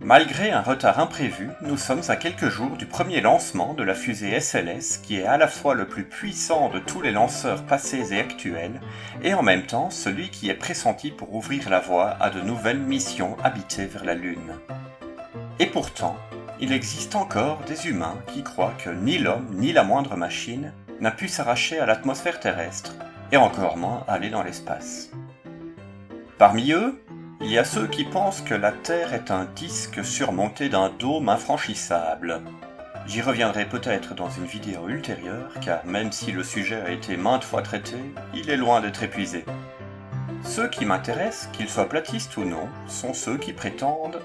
Malgré un retard imprévu, nous sommes à quelques jours du premier lancement de la fusée SLS qui est à la fois le plus puissant de tous les lanceurs passés et actuels et en même temps celui qui est pressenti pour ouvrir la voie à de nouvelles missions habitées vers la Lune. Et pourtant, il existe encore des humains qui croient que ni l'homme ni la moindre machine n'a pu s'arracher à l'atmosphère terrestre et encore moins aller dans l'espace. Parmi eux, il y a ceux qui pensent que la Terre est un disque surmonté d'un dôme infranchissable. J'y reviendrai peut-être dans une vidéo ultérieure, car même si le sujet a été maintes fois traité, il est loin d'être épuisé. Ceux qui m'intéressent, qu'ils soient platistes ou non, sont ceux qui prétendent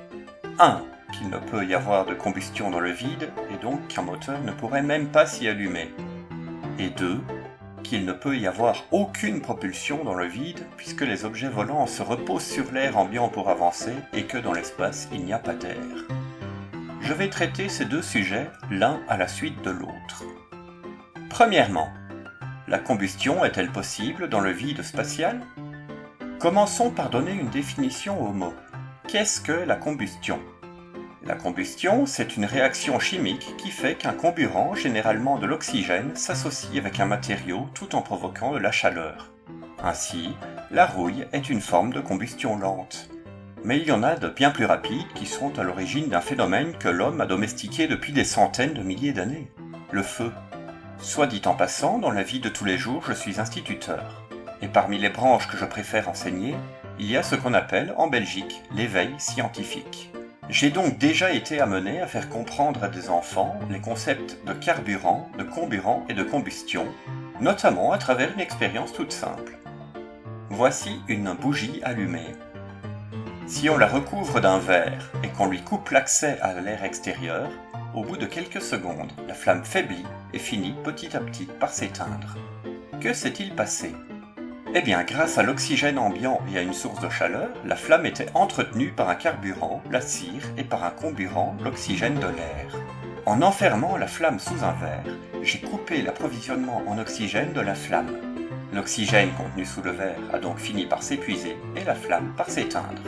1. Qu'il ne peut y avoir de combustion dans le vide, et donc qu'un moteur ne pourrait même pas s'y allumer. Et 2. Qu'il ne peut y avoir aucune propulsion dans le vide puisque les objets volants se reposent sur l'air ambiant pour avancer et que dans l'espace il n'y a pas d'air. Je vais traiter ces deux sujets l'un à la suite de l'autre. Premièrement, la combustion est-elle possible dans le vide spatial ? Commençons par donner une définition au mot. Qu'est-ce que la combustion ? La combustion, c'est une réaction chimique qui fait qu'un comburant, généralement de l'oxygène, s'associe avec un matériau tout en provoquant de la chaleur. Ainsi, la rouille est une forme de combustion lente. Mais il y en a de bien plus rapides qui sont à l'origine d'un phénomène que l'homme a domestiqué depuis des centaines de milliers d'années, le feu. Soit dit en passant, dans la vie de tous les jours, je suis instituteur. Et parmi les branches que je préfère enseigner, il y a ce qu'on appelle en Belgique l'éveil scientifique. J'ai donc déjà été amené à faire comprendre à des enfants les concepts de carburant, de comburant et de combustion, notamment à travers une expérience toute simple. Voici une bougie allumée. Si on la recouvre d'un verre et qu'on lui coupe l'accès à l'air extérieur, au bout de quelques secondes, la flamme faiblit et finit petit à petit par s'éteindre. Que s'est-il passé ? Eh bien, grâce à l'oxygène ambiant et à une source de chaleur, la flamme était entretenue par un carburant, la cire, et par un comburant, l'oxygène de l'air. En enfermant la flamme sous un verre, j'ai coupé l'approvisionnement en oxygène de la flamme. L'oxygène contenu sous le verre a donc fini par s'épuiser et la flamme par s'éteindre.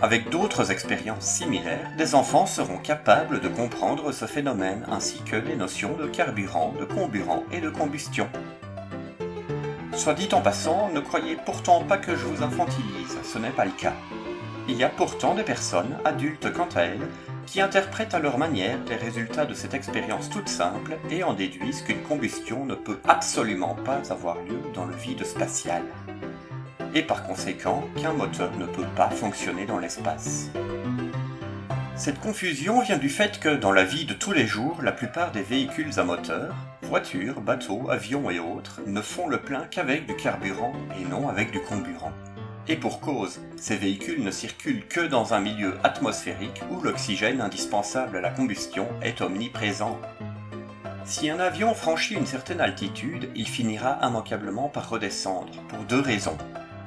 Avec d'autres expériences similaires, des enfants seront capables de comprendre ce phénomène ainsi que les notions de carburant, de comburant et de combustion. Soit dit en passant, ne croyez pourtant pas que je vous infantilise, ce n'est pas le cas. Il y a pourtant des personnes, adultes quant à elles, qui interprètent à leur manière les résultats de cette expérience toute simple et en déduisent qu'une combustion ne peut absolument pas avoir lieu dans le vide spatial. Et par conséquent, qu'un moteur ne peut pas fonctionner dans l'espace. Cette confusion vient du fait que, dans la vie de tous les jours, la plupart des véhicules à moteur, voitures, bateaux, avions et autres, ne font le plein qu'avec du carburant et non avec du comburant. Et pour cause, ces véhicules ne circulent que dans un milieu atmosphérique où l'oxygène indispensable à la combustion est omniprésent. Si un avion franchit une certaine altitude, il finira immanquablement par redescendre, pour deux raisons.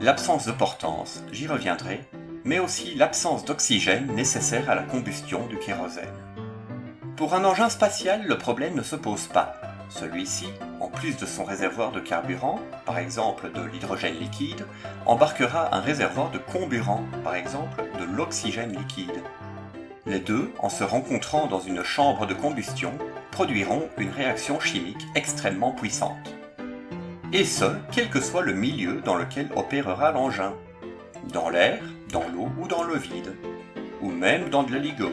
L'absence de portance, j'y reviendrai, mais aussi l'absence d'oxygène nécessaire à la combustion du kérosène. Pour un engin spatial, le problème ne se pose pas. Celui-ci, en plus de son réservoir de carburant, par exemple de l'hydrogène liquide, embarquera un réservoir de comburant, par exemple de l'oxygène liquide. Les deux, en se rencontrant dans une chambre de combustion, produiront une réaction chimique extrêmement puissante. Et ce, quel que soit le milieu dans lequel opérera l'engin. Dans l'air, dans l'eau ou dans le vide, ou même dans de l'hélico.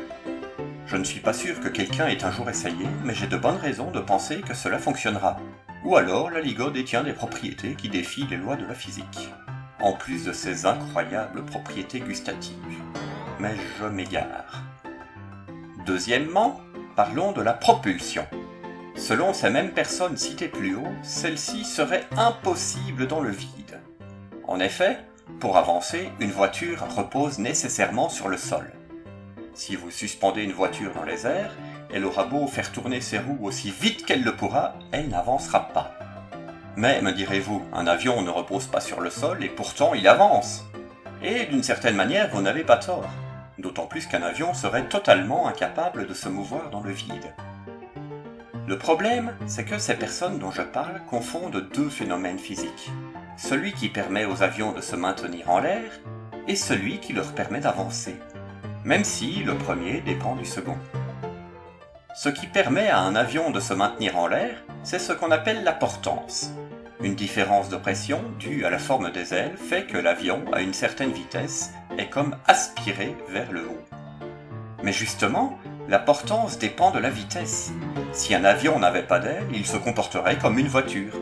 Je ne suis pas sûr que quelqu'un ait un jour essayé, mais j'ai de bonnes raisons de penser que cela fonctionnera. Ou alors l'hélico détient des propriétés qui défient les lois de la physique, en plus de ses incroyables propriétés gustatives. Mais je m'égare. Deuxièmement, parlons de la propulsion. Selon ces mêmes personnes citées plus haut, celle-ci serait impossible dans le vide. En effet, pour avancer, une voiture repose nécessairement sur le sol. Si vous suspendez une voiture dans les airs, elle aura beau faire tourner ses roues aussi vite qu'elle le pourra, elle n'avancera pas. Mais, me direz-vous, un avion ne repose pas sur le sol et pourtant il avance. Et d'une certaine manière, vous n'avez pas tort. D'autant plus qu'un avion serait totalement incapable de se mouvoir dans le vide. Le problème, c'est que ces personnes dont je parle confondent deux phénomènes physiques. Celui qui permet aux avions de se maintenir en l'air et celui qui leur permet d'avancer. même si le premier dépend du second. Ce qui permet à un avion de se maintenir en l'air, c'est ce qu'on appelle la portance. Une différence de pression due à la forme des ailes fait que l'avion, à une certaine vitesse, est comme aspiré vers le haut. Mais justement, la portance dépend de la vitesse. Si un avion n'avait pas d'ailes, il se comporterait comme une voiture.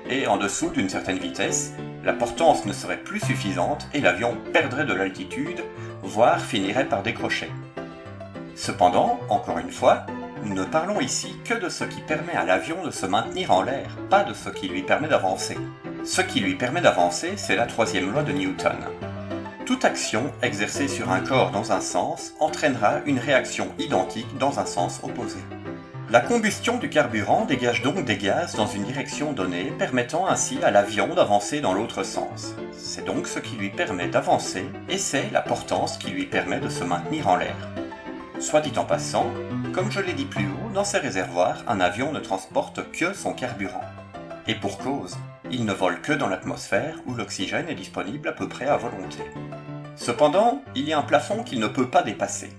Et en dessous d'une certaine vitesse, la portance ne serait plus suffisante et l'avion perdrait de l'altitude, voire finirait par décrocher. Cependant, encore une fois, nous ne parlons ici que de ce qui permet à l'avion de se maintenir en l'air, pas de ce qui lui permet d'avancer. Ce qui lui permet d'avancer, c'est la troisième loi de Newton. Toute action exercée sur un corps dans un sens entraînera une réaction identique dans un sens opposé. La combustion du carburant dégage donc des gaz dans une direction donnée, permettant ainsi à l'avion d'avancer dans l'autre sens. C'est donc ce qui lui permet d'avancer, et c'est la portance qui lui permet de se maintenir en l'air. Soit dit en passant, comme je l'ai dit plus haut, dans ses réservoirs, un avion ne transporte que son carburant. Et pour cause, il ne vole que dans l'atmosphère où l'oxygène est disponible à peu près à volonté. Cependant, il y a un plafond qu'il ne peut pas dépasser.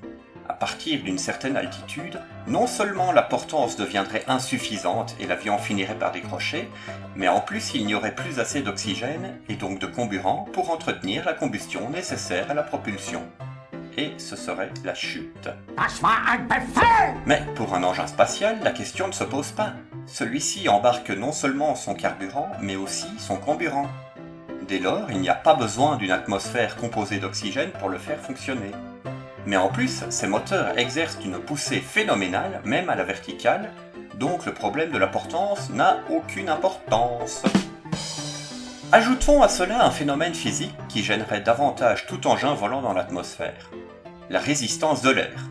À partir d'une certaine altitude, non seulement la portance deviendrait insuffisante et l'avion finirait par décrocher, mais en plus il n'y aurait plus assez d'oxygène et donc de comburant pour entretenir la combustion nécessaire à la propulsion. Et ce serait la chute. Mais pour un engin spatial, la question ne se pose pas. Celui-ci embarque non seulement son carburant, mais aussi son comburant. Dès lors, il n'y a pas besoin d'une atmosphère composée d'oxygène pour le faire fonctionner. Mais en plus, ces moteurs exercent une poussée phénoménale, même à la verticale, donc le problème de la portance n'a aucune importance. Ajoutons à cela un phénomène physique qui gênerait davantage tout engin volant dans l'atmosphère. La résistance de l'air,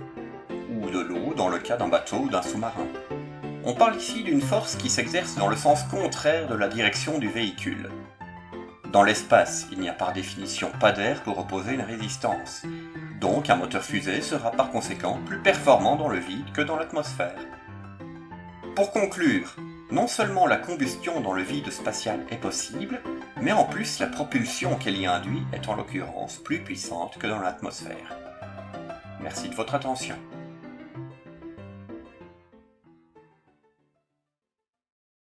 ou de l'eau dans le cas d'un bateau ou d'un sous-marin. On parle ici d'une force qui s'exerce dans le sens contraire de la direction du véhicule. Dans l'espace, il n'y a par définition pas d'air pour opposer une résistance. Donc un moteur fusée sera par conséquent plus performant dans le vide que dans l'atmosphère. Pour conclure, non seulement la combustion dans le vide spatial est possible, mais en plus la propulsion qu'elle y induit est en l'occurrence plus puissante que dans l'atmosphère. Merci de votre attention.